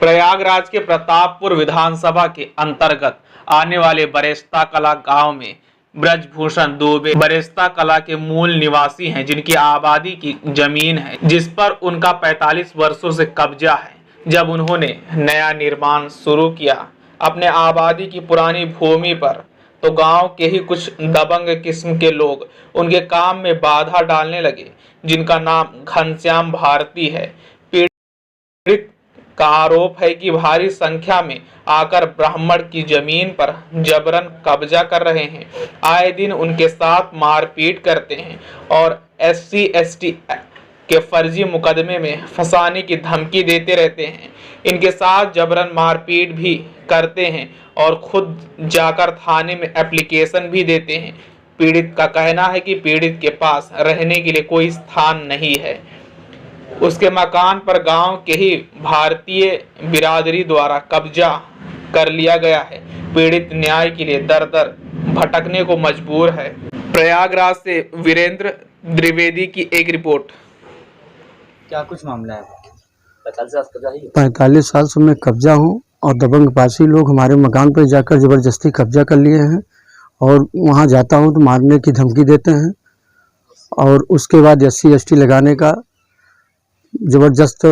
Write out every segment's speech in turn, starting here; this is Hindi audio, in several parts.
प्रयागराज के प्रतापपुर विधानसभा के अंतर्गत आने वाले बरेस्ता कला गांव में ब्रजभूषण दुबे बरेस्ता कला के मूल निवासी हैं, जिनकी आबादी की जमीन है जिस पर उनका 45 वर्षों से कब्जा है। जब उन्होंने नया निर्माण शुरू किया अपने आबादी की पुरानी भूमि पर, तो गांव के ही कुछ दबंग किस्म के लोग उनके काम में बाधा डालने लगे, जिनका नाम घनश्याम भारती है। पीड़ित का आरोप है कि भारी संख्या में आकर ब्राह्मण की जमीन पर जबरन कब्जा कर रहे हैं, आए दिन उनके साथ मारपीट करते हैं और SC/ST के फर्जी मुकदमे में फंसाने की धमकी देते रहते हैं। इनके साथ जबरन मारपीट भी करते हैं और खुद जाकर थाने में एप्लीकेशन भी देते हैं। पीड़ित का कहना है कि पीड़ित के पास रहने के लिए कोई स्थान नहीं है। उसके मकान पर गांव के ही भारतीय बिरादरी द्वारा कब्जा कर लिया गया है। पीड़ित न्याय के लिए दर दर भटकने को मजबूर है। प्रयागराज से वीरेंद्र द्विवेदी की एक रिपोर्ट। क्या कुछ मामला है? 45 साल से मैं कब्जा हूँ और दबंगपाशी लोग हमारे मकान पर जाकर ज़बरदस्ती कब्जा कर लिए हैं और वहाँ जाता हूँ तो मारने की धमकी देते हैं और उसके बाद SC/ST लगाने का ज़बरदस्त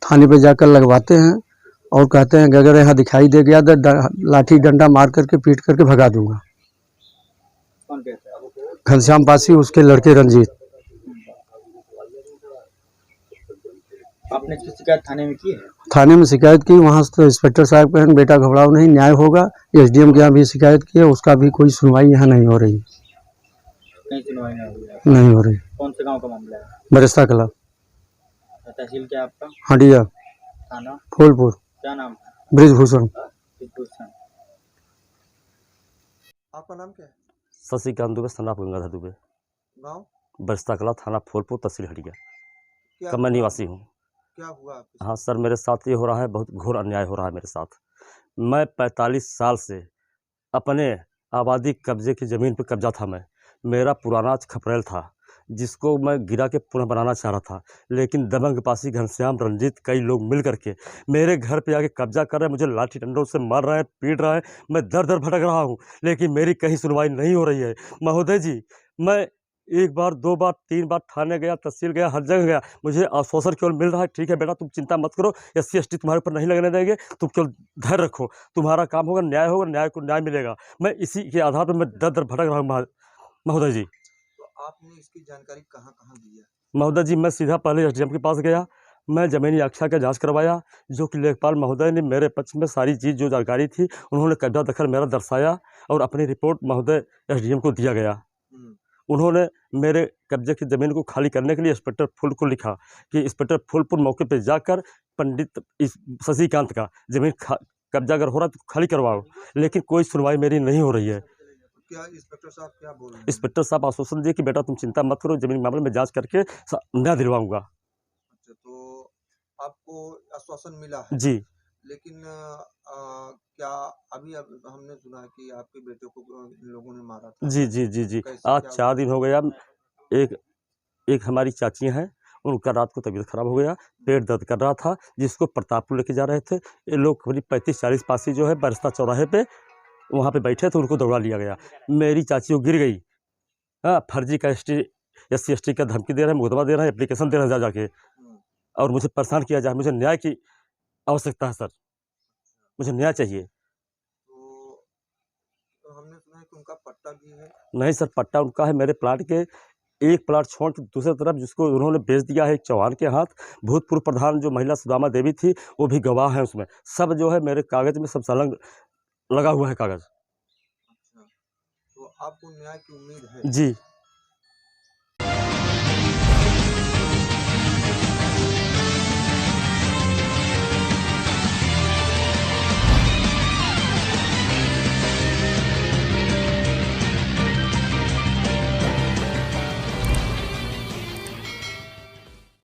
थाने पे जाकर लगवाते हैं और कहते हैं कि अगर यहाँ दिखाई दे गया तो लाठी डंडा मार करके पीट करके भगा दूंगा। कौन कहता है? घनश्याम पासी, उसके लड़के रंजीत। आपने इसकी शिकायत थाने में की है? थाने में शिकायत की, वहाँ से तो इंस्पेक्टर साहब कहें बेटा घबराओ नहीं, न्याय होगा। SDM के यहाँ भी शिकायत की है, उसका भी कोई सुनवाई यहाँ नहीं हो रही। कहीं सुनवाई नहीं हो रही। कौन से गांव का मामला है? बरेस्ता कला। तहसील क्या आपका? हंडिया। थाना? फूलपुर। क्या नाम है? ब्रजभूषण। आपका नाम क्या है? शशिकांत दुबे, सन्नाफ गंगाधर दुबे। गांव? बरस्ता कला, थाना फूलपुर, तहसील हटिया क्या का मैं निवासी हूँ। क्या हुआ आपके साथ? हाँ सर, मेरे साथ ये हो रहा है, बहुत घोर अन्याय हो रहा है मेरे साथ। मैं 45 साल से अपने आबादी कब्जे की ज़मीन पर कब्जा था। मेरा पुराना खपरेल था जिसको मैं गिरा के पुनः बनाना चाह रहा था, लेकिन दबंगपाशी घनश्याम, रंजीत, कई लोग मिल करके मेरे घर पे आके कब्जा कर रहे हैं, मुझे लाठी डंडों से मार रहे हैं, पीट रहे हैं। मैं दर दर भटक रहा हूँ, लेकिन मेरी कहीं सुनवाई नहीं हो रही है। महोदय जी, मैं 1 बार 2 बार 3 बार थाने गया, तहसील गया, हर जगह गया, मुझे आश्वासन केवल मिल रहा है, ठीक है बेटा तुम चिंता मत करो, SC/ST तुम्हारे ऊपर नहीं लगने देंगे, तुम केवल धैर्य रखो, तुम्हारा काम होगा, न्याय होगा, न्याय को न्याय मिलेगा। मैं इसी के आधार पर मैं दर दर भटक रहा हूँ महोदय जी। तो आपने इसकी जानकारी कहाँ दी है? महोदय जी, मैं सीधा पहले SDM के पास गया, मैं ज़मीनी आख्या का जांच करवाया, जो कि लेखपाल महोदय ने मेरे पक्ष में सारी चीज़ जो जानकारी थी उन्होंने कब्जा दखल मेरा दर्शाया और अपनी रिपोर्ट महोदय SDM को दिया गया। उन्होंने मेरे कब्जे की ज़मीन को खाली करने के लिए इंस्पेक्टर फुल को लिखा कि इंस्पेक्टर फुलपुर मौके पर जाकर पंडित शशिकांत का ज़मीन कब्जा अगर हो रहा तो खाली करवाओ, लेकिन कोई सुनवाई मेरी नहीं हो रही है। क्या इंस्पेक्टर साहब क्या बोल रहे हैं? इंस्पेक्टर साहब आश्वासन दिए कि बेटा तुम चिंता मत करो, ज़मीन मामले में जांच करके न्याय दिलवाऊंगा। अच्छा, तो आपको आश्वासन मिला है? जी। लेकिन क्या अभी हमने सुना है कि आपके बेटे को इन लोगों ने मारा था? जी जी जी जी, आज 4 दिन हो गया। एक हमारी चाची हैं, उनका रात को तबीयत खराब हो गया, पेट दर्द कर रहा था, जिसको प्रतापपुर लेके जा रहे थे। ये लोग करीब 35-40 पासी जो है बरस्ता चौराहे पे वहाँ पे बैठे थे, उनको दौड़ा लिया गया। मेरी चाची वो गिर गई। हाँ, फर्जी का SC/ST का धमकी दे रहे हैं, मुकदमा दे रहे हैं, एप्लीकेशन दे रहे हैं जाके, और मुझे परेशान किया जाए। मुझे न्याय की आवश्यकता है सर, मुझे न्याय चाहिए। तो हमने सुना है कि उनका पट्टा भी है? नहीं सर, पट्टा उनका है मेरे प्लाट के एक प्लाट छोड़ के दूसरी तरफ, जिसको उन्होंने बेच दिया है एक चौहान के हाथ। भूतपूर्व प्रधान जो महिला सुदामा देवी थी वो भी गवाह है उसमें, सब जो है मेरे कागज में सब संलग्न लगा हुआ है कागज। अच्छा, तो आपको न्याय की उम्मीद है? जी।